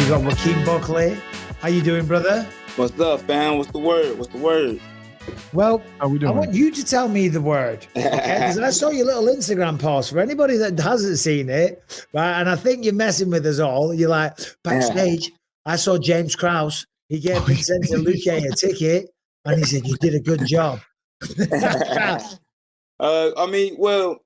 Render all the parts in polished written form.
You got Joaquin Buckley. How you doing, brother? What's up, fam? What's the word? What's the word? Well, How we doing? I want you to tell me the word, okay? Because I saw your little Instagram post. For anybody that hasn't seen it, right? And I think you're messing with us all. You're like, backstage, I saw James Krause. He gave Vicente Luque a ticket, and he said, you did a good job. I mean, well,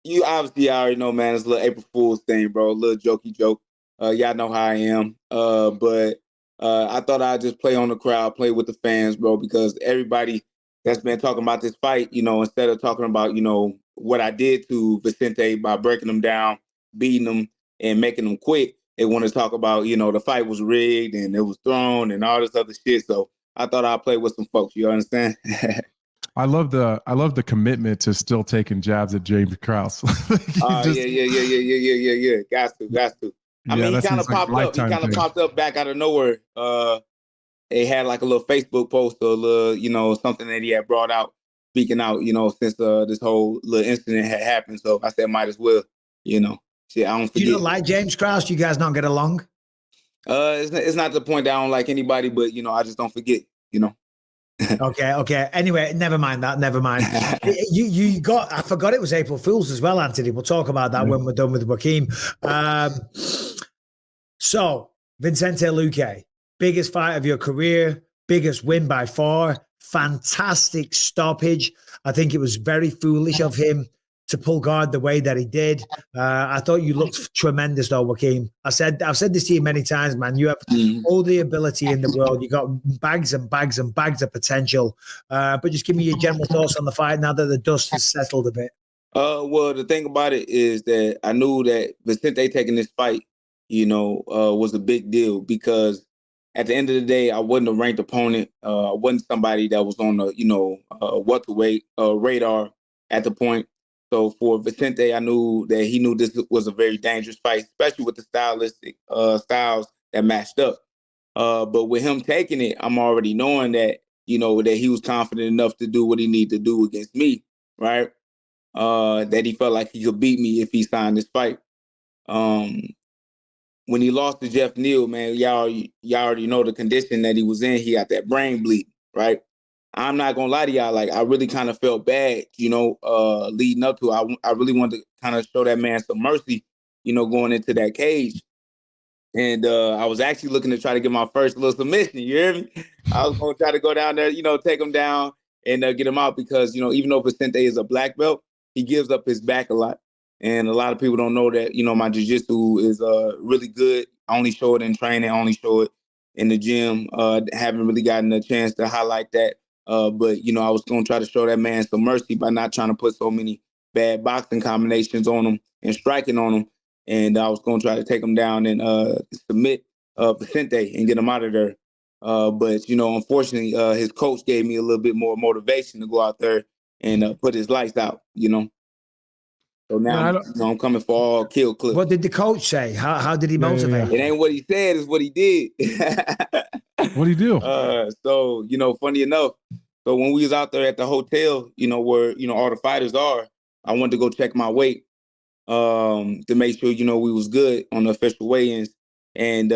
you obviously already know, man. It's a little April Fool's thing, bro. A little jokey joke. Y'all know how I am. But I thought I'd just play on the crowd, play with the fans, bro, because everybody that's been talking about this fight, you know, instead of talking about, you know, what I did to Vicente by breaking him down, beating him, and making him quit, they want to talk about, you know, the fight was rigged and it was thrown and all this other shit. So I thought I'd play with some folks. You understand? I love the commitment to still taking jabs at James Krause. Yeah. Got to. I mean, he kind of popped up. He kind of popped up back out of nowhere. They had like a little Facebook post or a little, you know, something that he had brought out, speaking out, you know, since this whole little incident had happened. So I said, might as well, you know. Shit, I don't forget. You don't like James Krause? You guys not get along? It's not the point that I don't like anybody, but, you know, I just don't forget, you know. Okay. Anyway, never mind that. Never mind. You got. I forgot it was April Fool's as well, Anthony. We'll talk about that when we're done with Joaquin. So Vicente Luque, biggest fight of your career, biggest win by far, fantastic stoppage. I think it was very foolish of him to pull guard the way that he did. I thought you looked tremendous though, Joaquin. I've said this to you many times, man. You have all the ability in the world. You got bags and bags and bags of potential. But just give me your general thoughts on the fight now that the dust has settled a bit. Well, the thing about it is that I knew that Vicente taking this fight, you know, was a big deal because at the end of the day, I wasn't a ranked opponent. I wasn't somebody that was on the, you know, welterweight radar at the point. So for Vicente, I knew that he knew this was a very dangerous fight, especially with the stylistic styles that matched up. But with him taking it, I'm already knowing that, you know, that he was confident enough to do what he needed to do against me, right? That he felt like he could beat me if he signed this fight. When he lost to Jeff Neal, man, y'all already know the condition that he was in. He had that brain bleed, right? I'm not gonna lie to y'all, like I really kind of felt bad, you know, leading up to it. I really wanted to kind of show that man some mercy, you know, going into that cage. And I was actually looking to try to get my first little submission, you hear me? I was gonna try to go down there, you know, take him down and get him out because, you know, even though Vicente is a black belt, he gives up his back a lot. And a lot of people don't know that, you know, my jiu-jitsu is really good. I only show it in training, I only show it in the gym. Haven't really gotten a chance to highlight that. But, you know, I was going to try to show that man some mercy by not trying to put so many bad boxing combinations on him and striking on him. And I was going to try to take him down and submit Vicente and get him out of there. But, you know, unfortunately, his coach gave me a little bit more motivation to go out there and put his lights out, you know. So now you know, I'm coming for all kill clips. What did the coach say? How did he motivate? It ain't what he said, it's what he did. What'd he do? So, you know, funny enough, so when we was out there at the hotel, you know, where, you know, all the fighters are, I wanted to go check my weight to make sure, you know, we was good on the official weigh-ins. And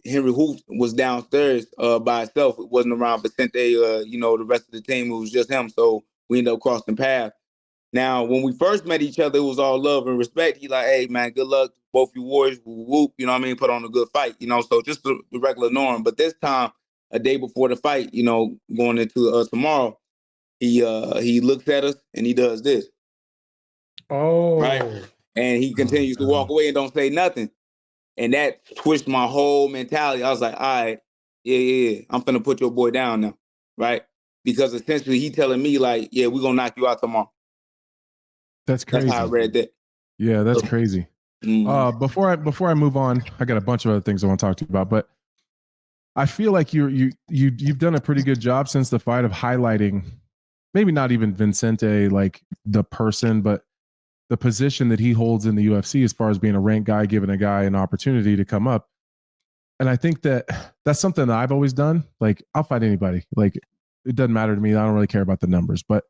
Henry Hoof was downstairs by himself. It wasn't around Vicente, you know, the rest of the team. It was just him. So we ended up crossing paths. Now, when we first met each other, it was all love and respect. He like, hey, man, good luck. Both you warriors, whoop, you know what I mean? Put on a good fight, you know? So just the regular norm. But this time, a day before the fight, you know, going into tomorrow, he looks at us and he does this. Oh. Right? And he continues to walk away and don't say nothing. And that twitched my whole mentality. I was like, all right, yeah. I'm finna put your boy down now, right? Because essentially he telling me like, yeah, we're gonna knock you out tomorrow. That's crazy. That's how I read that. Yeah, that's crazy. Before I move on, I got a bunch of other things I want to talk to you about, but I feel like you've done a pretty good job since the fight of highlighting, maybe not even Vicente like the person, but the position that he holds in the UFC as far as being a ranked guy, giving a guy an opportunity to come up. And I think that's something that I've always done. Like, I'll fight anybody. Like, it doesn't matter to me. I don't really care about the numbers, but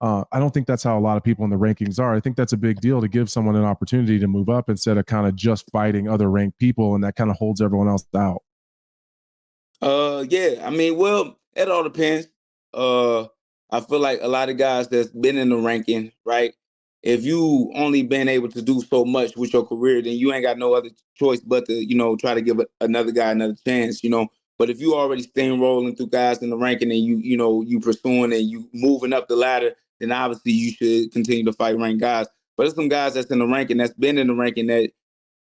I don't think that's how a lot of people in the rankings are. I think that's a big deal to give someone an opportunity to move up instead of kind of just fighting other ranked people, and that kind of holds everyone else out. Yeah. I mean, well, it all depends. I feel like a lot of guys that's been in the ranking, right? If you only been able to do so much with your career, then you ain't got no other choice but to, try to give another guy another chance, But if you already steamrolling through guys in the ranking and you pursuing and you moving up the ladder, then obviously you should continue to fight ranked guys. But there's some guys that's in the ranking, that's been in the ranking that,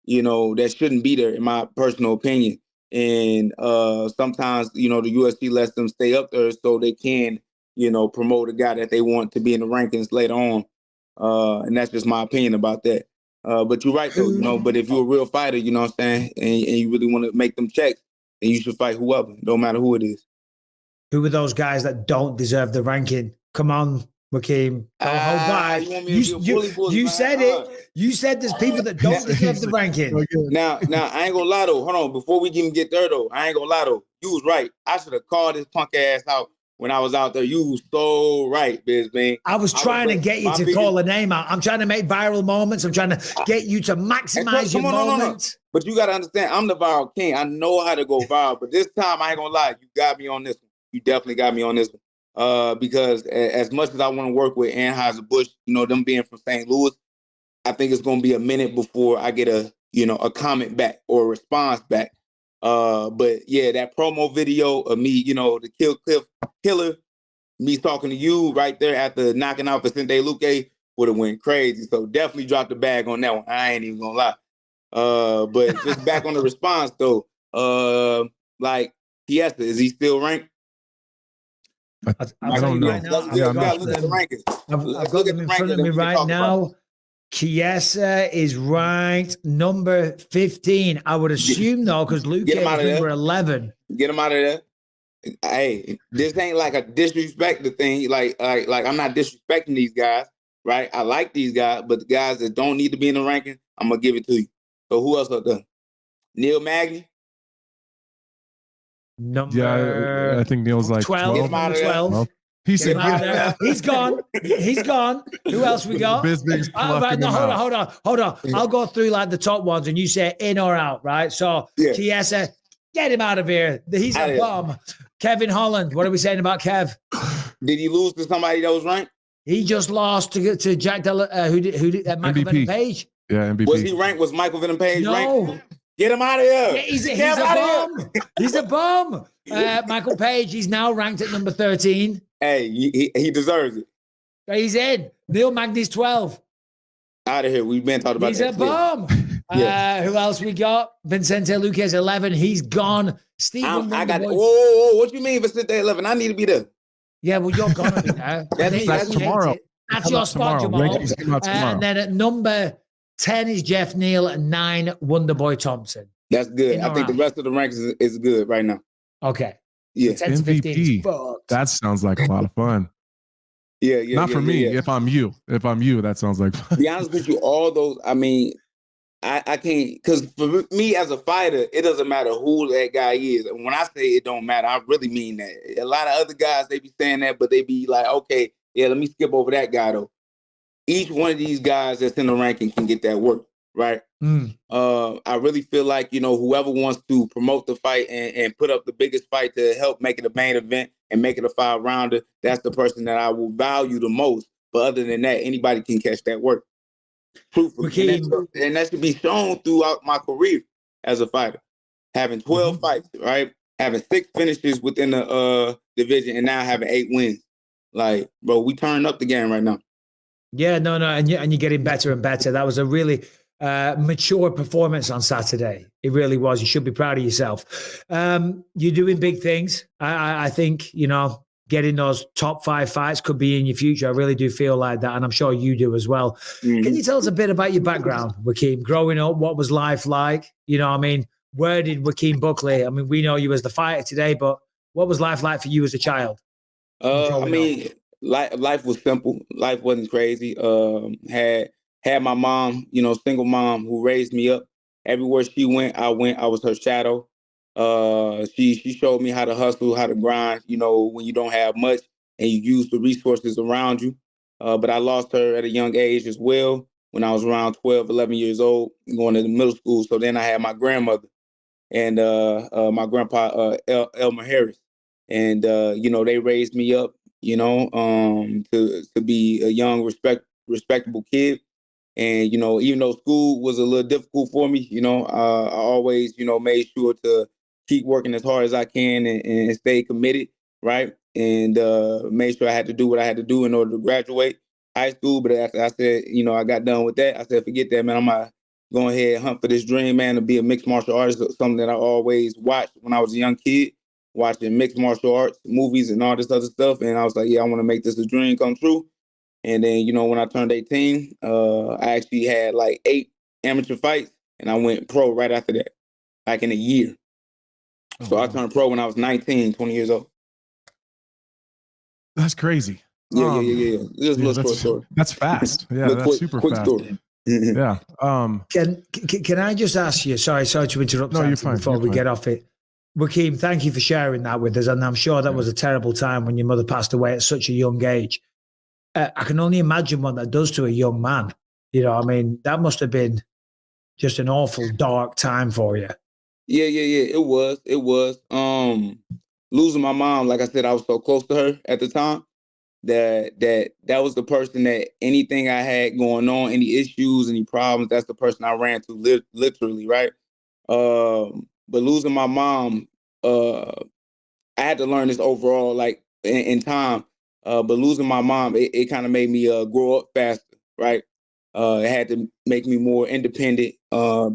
that shouldn't be there, in my personal opinion. And sometimes, the UFC lets them stay up there so they can, promote a guy that they want to be in the rankings later on. And that's just my opinion about that. But you're right, though, but if you're a real fighter, you know what I'm saying, and you really want to make them checks, then you should fight whoever, no matter who it is. Who are those guys that don't deserve the ranking? Come on, Joaquin. Don't hold back. You said it. You said there's people that don't deserve the ranking. Now, I ain't gonna lie, though. Hold on. Before we even get there, though, I ain't gonna lie, though. You was right. I should have called this punk ass out when I was out there. You was so right, Bisping. I was trying to get you to call a name out. I'm trying to make viral moments. I'm trying to get you to maximize your moment. No. But you got to understand, I'm the viral king. I know how to go viral. But this time, I ain't gonna lie. You got me on this one. You definitely got me on this one. Because as much as I want to work with Anheuser-Busch, them being from St. Louis, I think it's going to be a minute before I get a comment back or a response back. But yeah, that promo video of me, the Kill Cliff Killer, me talking to you right there after knocking out Vicente Luque would have went crazy. So definitely dropped the bag on that one. I ain't even gonna lie. But just back on the response though, like Fiesta, is he still ranked? I don't know. Right now, I've got them in front of me right now. Chiesa is ranked number 15. I would assume, though, because Luque is number 11. Get him out of there. Hey, this ain't like a disrespect the thing. Like I'm not disrespecting these guys, right? I like these guys, but the guys that don't need to be in the ranking, I'm going to give it to you. So who else up there? Neil Magny? I think Neil's like 12. 12. He said, he's gone. He's gone. Who else we got? Right, no, hold on. I'll go through like the top ones and you say in or out, right? So Chiesa, get him out of here. He's a bum. Kevin Holland, what are we saying about Kev? Did he lose to somebody that was ranked? He just lost to Jack who did Michael Venom Page. Yeah, MVP. Was he ranked? Was Michael Venom Page ranked? No. Get him out of here. Yeah, he's a bum. He's a bum. Michael Page, he's now ranked at number 13. Hey, he deserves it. He's in. Neil Magny's 12. Out of here. We've been talking about He's a bum. Who else we got? Vicente Luque is 11. He's gone. Stephen Whoa. What you mean Vicente 11? I need to be there. Yeah, well, you're going to be there. That's tomorrow. That's your spot, Jamal. And then at number 10 is Jeff Neal, and 9, Wonderboy Thompson. That's good. I think the rest of the ranks is good right now. Okay. Yeah. 10 to 15 is fucked. That sounds like a lot of fun. Yeah. Not for me. If I'm you, that sounds like fun. To be honest with you, all those, I mean, I can't, because for me as a fighter, it doesn't matter who that guy is. And when I say it don't matter, I really mean that. A lot of other guys, they be saying that, but they be like, okay, yeah, let me skip over that guy though. Each one of these guys that's in the ranking can get that work, right? I really feel like, whoever wants to promote the fight and put up the biggest fight to help make it a main event and make it a 5-rounder, that's the person that I will value the most. But other than that, anybody can catch that work. And that should be shown throughout my career as a fighter. Having 12 fights, right? Having 6 finishes within the division and now having 8 wins. Like, bro, we turn up the game right now. Yeah, no, and you're getting better and better. That was a really mature performance on Saturday. It really was. You should be proud of yourself. You're doing big things. I think, getting those top 5 fights could be in your future. I really do feel like that, and I'm sure you do as well. Can you tell us a bit about your background, Joaquin? Growing up, what was life like? Where did Joaquin Buckley? We know you as the fighter today, but what was life like for you as a child? Life was simple. Life wasn't crazy. Had my mom, single mom who raised me up. Everywhere she went. I was her shadow. She showed me how to hustle, how to grind, when you don't have much and you use the resources around you. but I lost her at a young age as well when I was around 12, 11 years old, going to the middle school. So then I had my grandmother and my grandpa, Elmer Harris. And, they raised me up, to be a young, respectable kid. And, even though school was a little difficult for me, I always, made sure to keep working as hard as I can and stay committed, right? And made sure I had to do what I had to do in order to graduate high school. But after I said, I got done with that, I said, forget that, man. I'm going to go ahead and hunt for this dream, man, to be a mixed martial artist, something that I always watched when I was a young kid, watching mixed martial arts movies and all this other stuff. And I was like, yeah, I want to make this a dream come true. And then, when I turned 18, I actually had like 8 amateur fights, and I went pro right after that, like in a year. So I turned pro when I was 19, 20 years old. That's crazy. Yeah. Just a little short story. That's fast. Yeah, that's super quick fast. Story. Yeah. Can I just ask you? Sorry to interrupt. No, you're fine. Before we get off it, Joaquin, thank you for sharing that with us, and I'm sure that was a terrible time when your mother passed away at such a young age. I can only imagine what that does to a young man. That must have been just an awful dark time for you. Yeah. It was. Losing my mom, like I said, I was so close to her at the time that was the person that anything I had going on, any issues, any problems, that's the person I ran to, literally, right? But losing my mom, I had to learn this overall, like in time. But losing my mom, it kind of made me grow up faster, right? It had to make me more independent,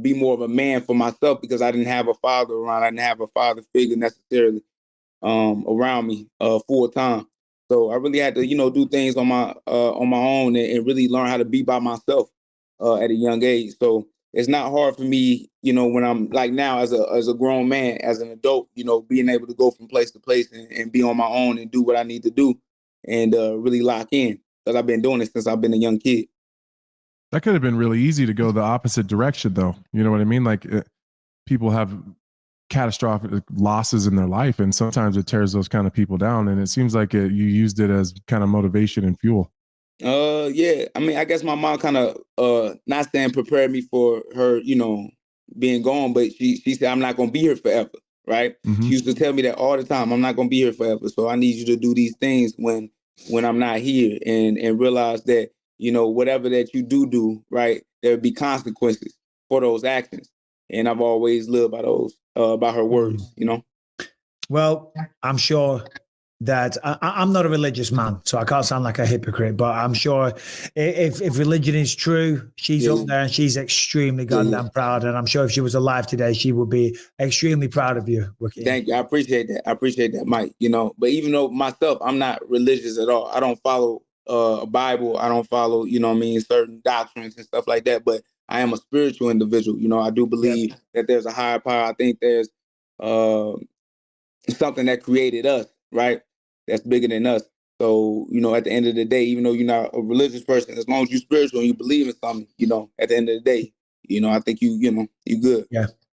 be more of a man for myself, because I didn't have a father around. I didn't have a father figure necessarily around me full time. So I really had to, do things on my own and really learn how to be by myself at a young age. So it's not hard for me, when I'm like now as a grown man, as an adult, being able to go from place to place and be on my own and do what I need to do and really lock in, because I've been doing it since I've been a young kid. That could have been really easy to go the opposite direction, though. You know what I mean? Like people have catastrophic losses in their life, and sometimes it tears those kind of people down. And it seems like you used it as kind of motivation and fuel. Yeah. I guess my mom kind of not saying prepared me for her, being gone, but she said, I'm not going to be here forever. Right. Mm-hmm. She used to tell me that all the time. I'm not going to be here forever. So I need you to do these things when I'm not here, and realize that, whatever that you do, right, there'll be consequences for those actions. And I've always lived by those, by her words, Well, I'm sure that I'm not a religious man, so I can't sound like a hypocrite, but I'm sure if religion is true, she's up there and she's extremely goddamn proud. And I'm sure if she was alive today, she would be extremely proud of you. Joaquin. Thank you. I appreciate that, Mike. But even though myself, I'm not religious at all. I don't follow a Bible. I don't follow, certain doctrines and stuff like that. But I am a spiritual individual. I do believe that there's a higher power. I think there's something that created us, right? That's bigger than us. So, at the end of the day, even though you're not a religious person, as long as you're spiritual and you believe in something, at the end of the day, I think you're good.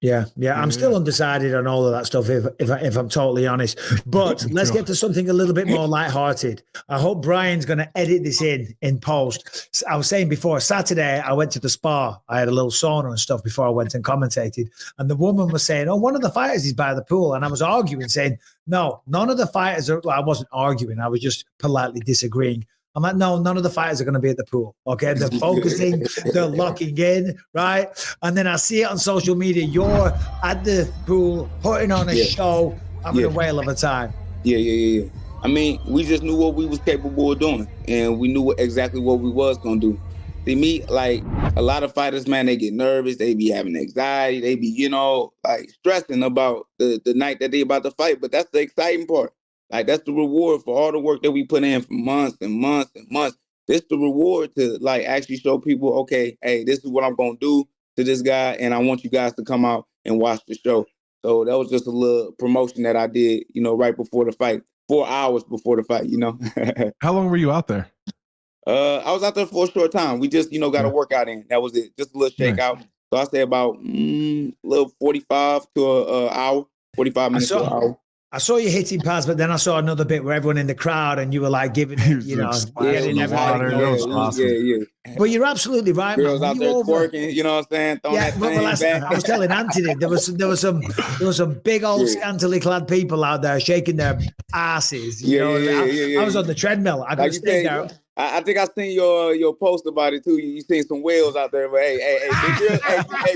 Yeah. I'm still undecided on all of that stuff, if I'm totally honest. But let's get to something a little bit more lighthearted. I hope Brian's going to edit this in post. I was saying before, Saturday, I went to the spa. I had a little sauna and stuff before I went and commentated. And the woman was saying, one of the fighters is by the pool. And I was arguing, saying, no, none of the fighters are. Well, I wasn't arguing. I was just politely disagreeing. I'm like, no, none of the fighters are going to be at the pool. Okay, they're focusing, they're locking in, right? And then I see it on social media. You're at the pool, putting on a show, having a whale of a time. Yeah. We just knew what we was capable of doing, and we knew exactly what we was going to do. See, me, like a lot of fighters, man, they get nervous. They be having anxiety. They be, like stressing about the night that they about to fight. But that's the exciting part. Like, that's the reward for all the work that we put in for months and months and months. This the reward to, like, actually show people, okay, hey, this is what I'm going to do to this guy, and I want you guys to come out and watch the show. So that was just a little promotion that I did, right before the fight, 4 hours before the fight, How long were you out there? I was out there for a short time. We just, got a workout in. That was it. Just a little shakeout. Nice. So I say about little 45 to an hour, 45 minutes to an hour. I saw you hitting pads, but then I saw another bit where everyone in the crowd and you were like giving it, you know, getting everybody going. Yeah. But you're absolutely right, Girls man. out there twerking, you know what I'm saying? Throwing that thing back. I was telling Anthony, there was some big old scantily clad people out there shaking their asses. You know, I was on the treadmill. I could stay there. I think I seen your post about it too. You seen some whales out there, but hey, big girls,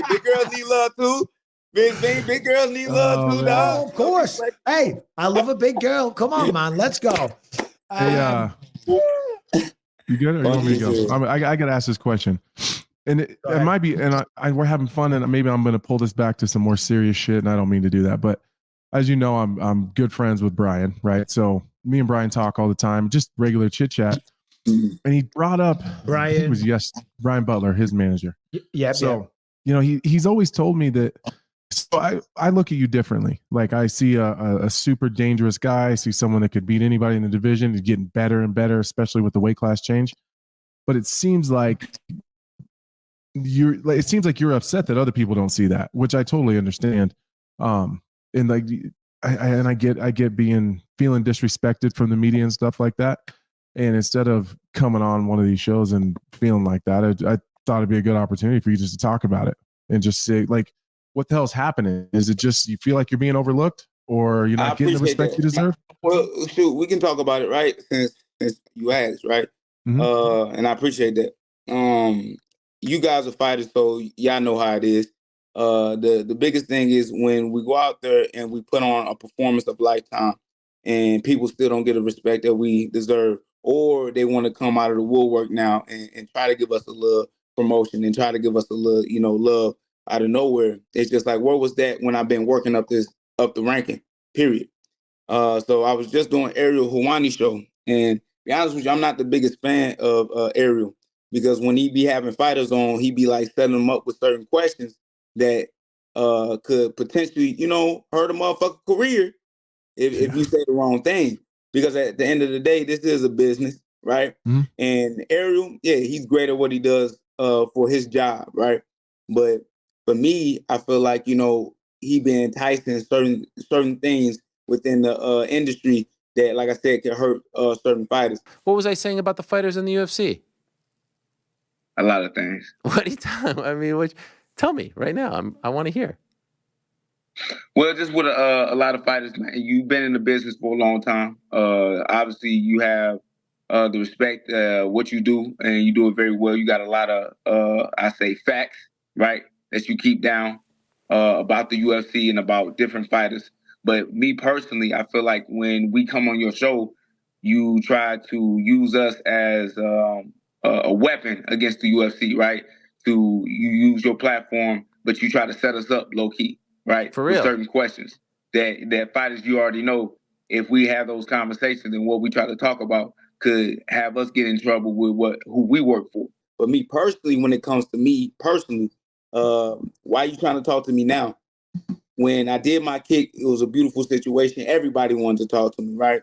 big girls need love too. Big girls need love too, dog. Of course. Hey, I love a big girl. Come on, man. Let's go. You good? Or you want me to go? I got to ask this question. And it might be, and we're having fun, and maybe I'm going to pull this back to some more serious shit, and I don't mean to do that. But as you know, I'm good friends with Brian, right? So me and Brian talk all the time, just regular chit chat. And he brought up Brian Butler, his manager. Yeah. So, you know, he's always told me that. So I look at you differently. Like I see a super dangerous guy. I see someone that could beat anybody in the division. He's getting better and better, especially with the weight class change. But it seems like you're upset that other people don't see that, which I totally understand. And like I get feeling disrespected from the media and stuff like that. And instead of coming on one of these shows and feeling like that, I thought it'd be a good opportunity for you just to talk about it and just say, like, what the hell's happening? Is it just you feel like you're being overlooked, or you're not getting the respect you deserve? Well, shoot, we can talk about it, right? Since you asked, right? Mm-hmm. And I appreciate that. You guys are fighters, so y'all know how it is. The biggest thing is when we go out there and we put on a performance of lifetime, and people still don't get the respect that we deserve, or they want to come out of the woodwork now and try to give us a little promotion and try to give us a little, love out of nowhere. It's just like, where was that when I've been working up the ranking, period. So I was just doing Ariel Helwani show, and to be honest with you, I'm not the biggest fan of Ariel, because when he be having fighters on, he be like setting them up with certain questions that could potentially, hurt a motherfucker's career if you say the wrong thing. Because at the end of the day, this is a business, right? Mm-hmm. And Ariel, he's great at what he does for his job, right? But for me, I feel like, he been enticing certain things within the industry that, like I said, can hurt certain fighters. What was I saying about the fighters in the UFC? A lot of things. What are you talking? I mean, tell me right now. I want to hear. Well, just with a lot of fighters, man. You've been in the business for a long time. Obviously, you have the respect what you do, and you do it very well. You got a lot of, I say, facts, right, that you keep down about the UFC and about different fighters. But me personally, I feel like when we come on your show, you try to use us as a weapon against the UFC, right? You use your platform, but you try to set us up low key, right? For real. With certain questions that fighters you already know, if we have those conversations and what we try to talk about could have us get in trouble with who we work for. But me personally, when it comes to me personally, why are you trying to talk to me now? When I did my kick, it was a beautiful situation. Everybody wanted to talk to me, right?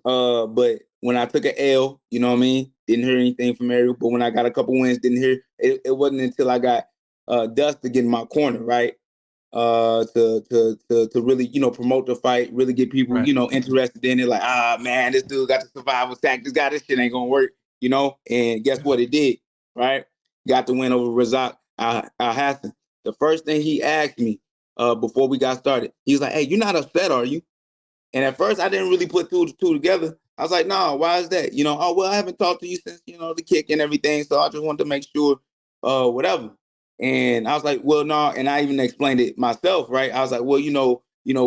But when I took an L, you know what I mean? Didn't hear anything from Ariel. But when I got a couple wins, didn't hear. It wasn't until I got Dust to get in my corner, right? To really, promote the fight, really get people, right, interested in it. Like, man, this dude got the survival tactics. This shit ain't gonna work, And guess what? It did, right? Got the win over Razak Hassan. The first thing he asked me before we got started, he was like, "Hey, you're not upset, are you?" And at first, I didn't really put two together. I was like, "No, why is that?" Oh, well, I haven't talked to you since, the kick and everything. So I just wanted to make sure, whatever. And I was like, well, no. And I even explained it myself, right? I was like, well,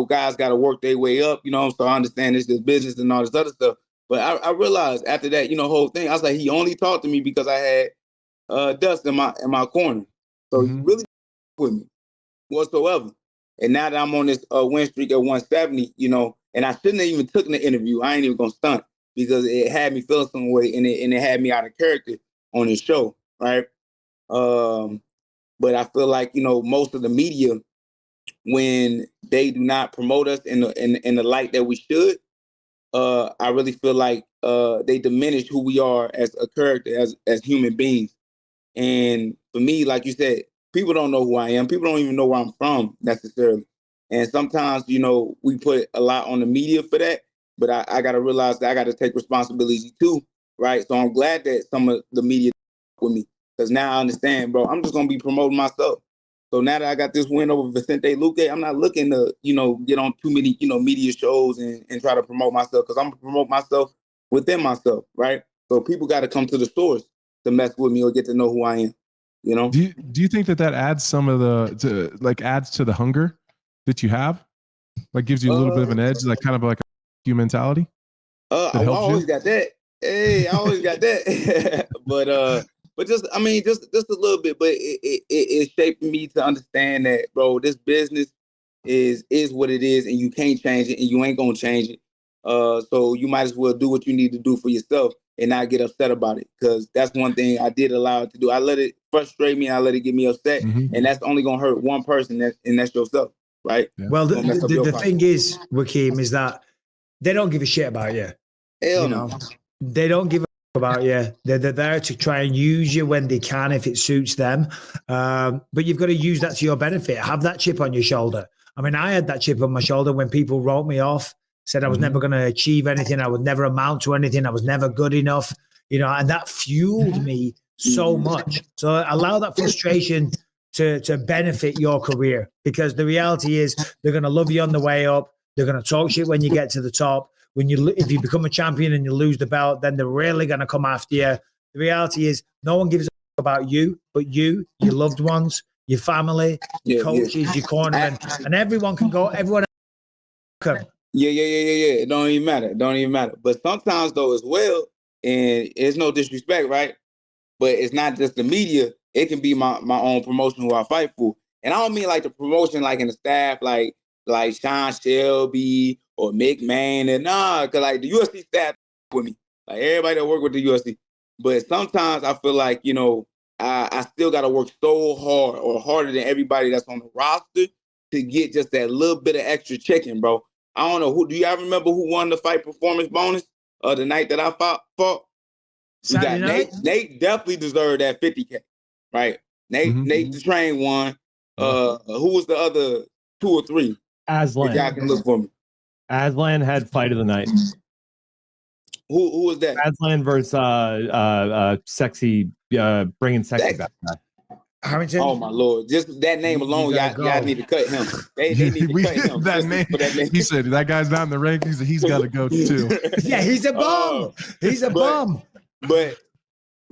guys got to work their way up, so I understand it's just business and all this other stuff. But I realized after that, whole thing, I was like, he only talked to me because I had Dust in my corner. So he really with me whatsoever. And now that I'm on this win streak at 170, and I shouldn't have even taken the interview. I ain't even gonna stunt because it had me feel some way, and it had me out of character on this show, right? But I feel like most of the media, when they do not promote us in the light that we should, I really feel like they diminish who we are as a character, as human beings. And for me, like you said, people don't know who I am. People don't even know where I'm from necessarily. And sometimes, you know, we put a lot on the media for that, but I got to realize that I got to take responsibility too, right? So I'm glad that some of the media with me, because now I understand, bro, I'm just going to be promoting myself. So now that I got this win over Vicente Luque, I'm not looking to, you know, get on too many, you know, media shows and try to promote myself, because I'm going to promote myself within myself, right? So people got to come to the stores to mess with me or get to know who I am, you know? Do you think that adds some of adds to the hunger that you have? Like gives you a little bit of an edge, like kind of like a mentality? I always got that. Hey, I always got that. But just, I mean, just a little bit, but it shaped me to understand that, bro, this business is what it is, and you can't change it, and you ain't gonna change it. So you might as well do what you need to do for yourself and not get upset about it, because that's one thing I did allow it to do. I let it frustrate me, and I let it get me upset, and that's only gonna hurt one person, and that's yourself, right? Yeah. Well, the thing is, Joaquin, is that they don't give a shit about you. Hell no. They don't give a about you. They're there to try and use you when they can, if it suits them. But you've got to use that to your benefit. Have that chip on your shoulder. I mean, I had that chip on my shoulder when people wrote me off, said I was never going to achieve anything. I would never amount to anything. I was never good enough, you know, and that fueled me so much. So allow that frustration to benefit your career, because the reality is they're going to love you on the way up. They're going to talk shit when you get to the top. If you become a champion and you lose the belt, then they're really going to come after you. The reality is no one gives a about you, but you, your loved ones, your family, your coaches, your corner, and everyone can go. Everyone can. Yeah. It don't even matter. But sometimes though, as well, and it's no disrespect, right? But it's not just the media. It can be my own promotion who I fight for, and I don't mean like the promotion like in the staff, like Sean Shelby or McMahon, and because like the UFC staff with me, like everybody that work with the UFC. But sometimes I feel like, you know, I still got to work so hard, or harder than everybody that's on the roster, to get just that little bit of extra chicken, bro. I don't know do y'all remember who won the fight performance bonus the night that I fought? Saturday night? Nate definitely deserved that 50K, right? Nate the Train won. Who was the other 2 or 3? Aslan. Y'all can look for me. Aslan had fight of the night. Who was that? Aslan versus sexy, bringing sexy back. Harrington? Oh my Lord! Just that name alone, y'all need to cut him. They need to cut him. That name. He said that guy's not in the rankings. He's got to go too. Yeah, he's a bum. He's a bum. But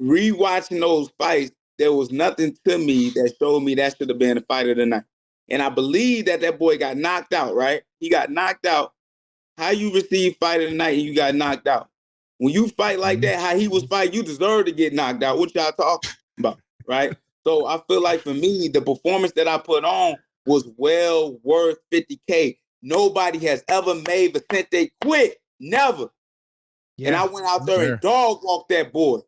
rewatching those fights, there was nothing to me that showed me that should have been a fight of the night. And I believe that boy got knocked out, right? He got knocked out. How you receive fight of the night and you got knocked out? When you fight like that, how he was fighting, you deserve to get knocked out. What y'all talking about, right? So I feel like for me, the performance that I put on was well worth 50K. Nobody has ever made Vicente quit. Never. Yeah, and I went out there and dog walked that boy.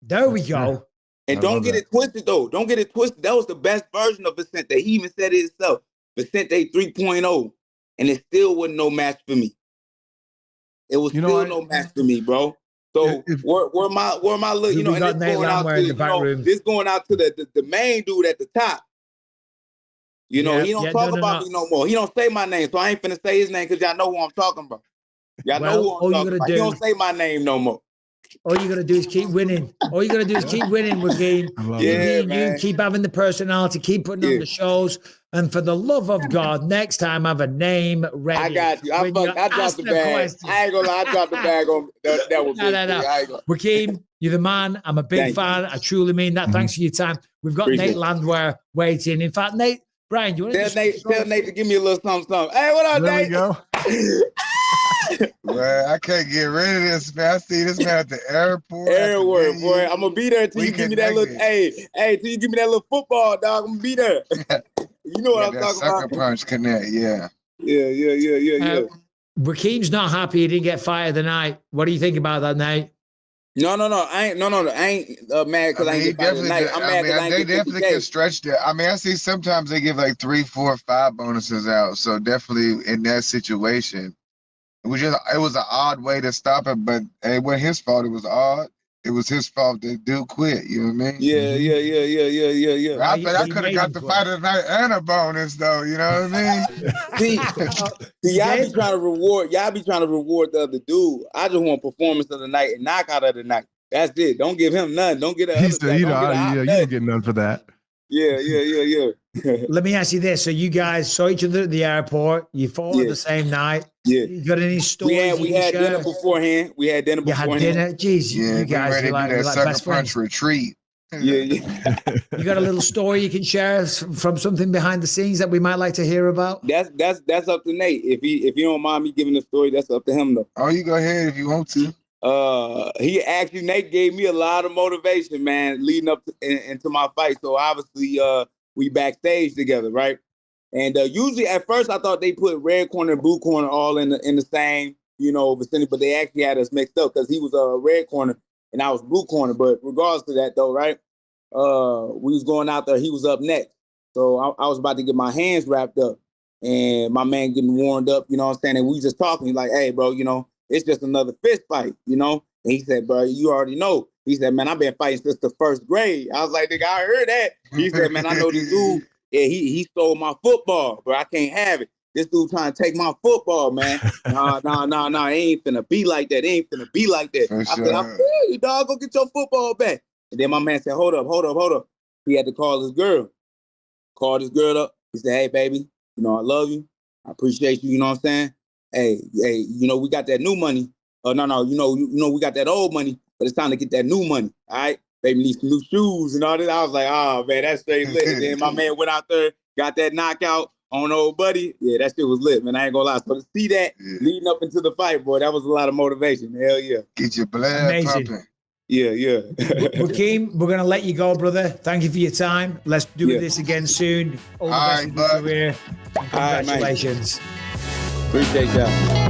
There we go. And don't get it twisted, though. Don't get it twisted. That was the best version of Vicente. He even said it himself. Vicente 3.0. And it still wasn't no match for me. It was still no match for me, bro. So where my look, you know, and this going out to, you know, this going out to the main dude at the top. You know, he don't talk about me no more. He don't say my name, so I ain't finna say his name because y'all know who I'm talking about. Y'all know who I'm talking about. He don't say my name no more. All you gotta do is keep winning. All you gotta do is keep winning, Joaquin. You keep having the personality, keep putting on the shows. And for the love of God, next time have a name ready. I got you. I dropped the bag. I ain't gonna lie, I dropped the bag on that was no. Joaquin, you're the man. I'm a big fan. I truly mean that. Thanks for your time. We've got Nate Landwehr waiting. In fact, Nate, Brian, you want to tell Nate to give me a little something. Hey, what up, Nate? There we go. Man, I can't get rid of this, man. I see this man at the airport. Boy. I'm gonna be there till you give me that little till you give me that little football, dog. I'm gonna be there. You know what I'm talking about. Sucker punch connect, yeah. Joaquin's not happy he didn't get fired of the night. What do you think about that, Nate? No. I ain't mad because I ain't get fired of the night. I'm mad because I ain't they definitely can stretch it. I mean, I see sometimes they give like 3, 4, 5 bonuses out. So definitely in that situation. It was an odd way to stop it, but it wasn't his fault. It was odd. it was his fault that dude quit. You know what I mean? Yeah. I bet I He could have made got him the quit. fight of the night and a bonus though. You know what I mean? See, y'all be trying to reward the other dude. I just want performance of the night and knockout of the night. That's it. Don't give him none. Don't get a He other said, you don't didn't get none for that. Yeah. Let me ask you this. So you guys saw each other at the airport. You fought Yeah. the same night. Yeah. You got any stories? We you can had share? dinner beforehand. You had dinner? Jeez, Yeah, you guys, ready you're to do like that sucker best punch friends. retreat. Yeah. You got a little story you can share from something behind the scenes that we might like to hear about? That's up to Nate. If he don't mind me giving the story, that's up to him though. Oh, you go ahead if you want to. Nate gave me a lot of motivation, man, leading up into my fight. So obviously, we backstage together, right? And usually at first I thought they put red corner and blue corner all in the same, vicinity, but they actually had us mixed up because he was red corner and I was blue corner. But regardless of that though, right? We was going out there, he was up next. So I was about to get my hands wrapped up and my man getting warmed up, you know what I'm saying? And we just talking, he's like, hey, bro, it's just another fist fight, And he said, bro, you already know. He said, man, I've been fighting since the first grade. I was like, nigga, I heard that. He said, man, I know this dude. Yeah, he stole my football, but I can't have it. This dude trying to take my football, man. Nah. It ain't finna be like that. I said, I feel you, dog. Go get your football back. And then my man said, hold up. He had to call his girl. Called his girl up. He said, hey, baby, I love you. I appreciate you. You know what I'm saying? Hey, we got that new money. No, we got that old money, but it's time to get that new money. All right? Baby needs some new shoes and all that. I was like, oh, man, that's straight lit. And then my man went out there, got that knockout on old buddy. Yeah, that shit was lit, man. I ain't gonna lie. So to see that leading up into the fight, boy, that was a lot of motivation. Hell yeah. Get your blood pumping. Yeah. Joaquin, we're going to let you go, brother. Thank you for your time. Let's do this again soon. All the best in your career. And congratulations. Appreciate y'all.